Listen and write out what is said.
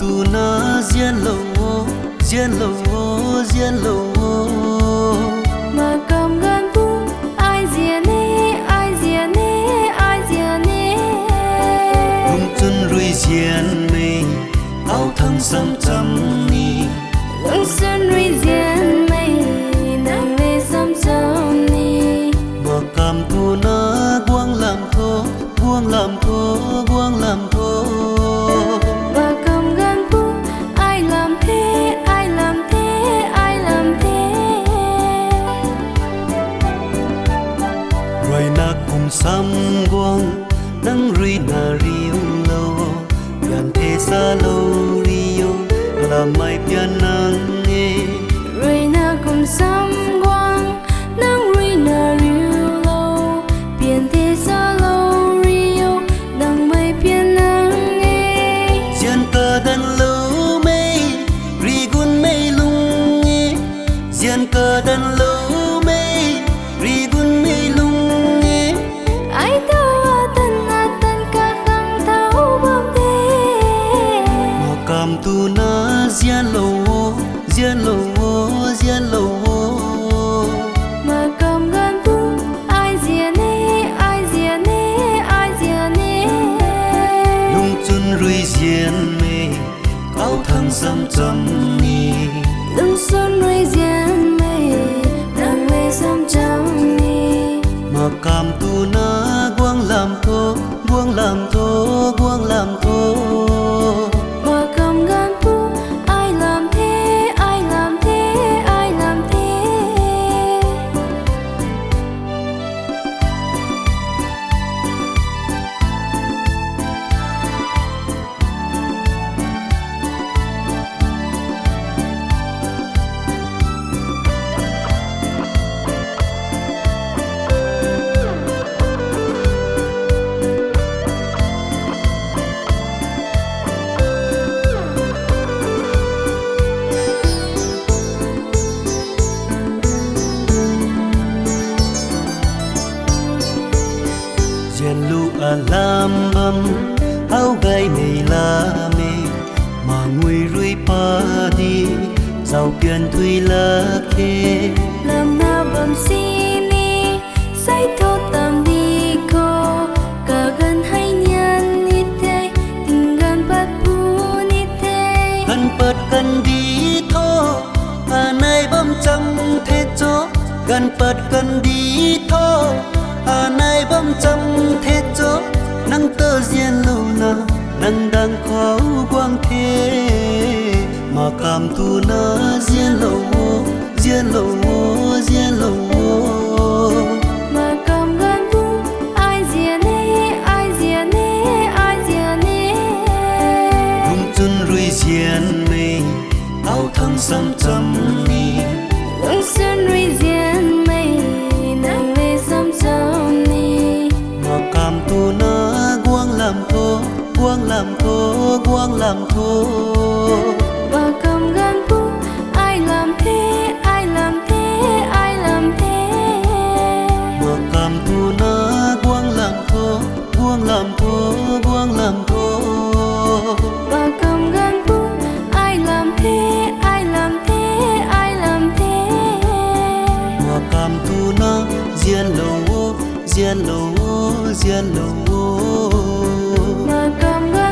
tu na diên lâu diên lâu mà cầm gan bu ai diên nè ai diên nè ai diên nè lung chân rui diên mê áo thăng sam chăm ni lung xuân rui diên mây nàng về sam chăm ni mà cầm tu na buông làm thô buông làm thô buông làm thô mà cầm gan bu ai làm thế ai làm thế ai làm thế rồi na cùng sam buông nắng rui na riu lâu gần thế xa lâu riu là mai pian nắng nghe rồi na cùng sam quang nắng rui na riu lâu biển thế xa lâu riu nắng mây biển nắng nghe diên cơ đan lâu mây ri gun mây lung nghe diên cơ đan lâu mây ri gun mây lung nghe ai tahu tan ka khang tahu bom thế mà cầm tu na diên lâu diên lâu diên lâu mà cầm gan bu ai diên nè ai diên nè ai diên nè lung chân rui diên mê áo thăng sam chăm ni lung xuân rui diên mây nàng về sam chăm ni mà cầm tu na buông làm thô buông làm thô buông làm thô mà cầm gan bu ai làm thế ai làm thế ai làm thế diên lu a lam bam áo gai mây la mê mà ngui rui pa đi giàu biển thui la khe làm na bầm sini say thô tầm đi cô cả gần hay nhân như thế tình gần bắt bu như thế gần bớt gần đi thô à nay bấm chăm thế chó gần bớt gần đi thô à nay bấm chăm thế chó nắng tơ diên lâu na nắng đang khó quang thế mà cảm tu na diên lâu diên lâu diên lâu mà cầm gan bu ai diên nè ai diên nè ai diên nè lung chân rui diên mê áo thăng sam chăm ni lung xuân rui diên mây nàng về sam chăm ni mà cảm tu na buông làm thô buông làm thô buông làm thô mà cầm gan bu ai làm thế ai làm thế ai làm thế mà cảm tu na buông làm thô buông làm thô buông làm thô mà cầm gan bu ai làm thế ai làm thế ai làm thế mà cảm tu na diên lâu diên lâu diên lâu mà cầm gan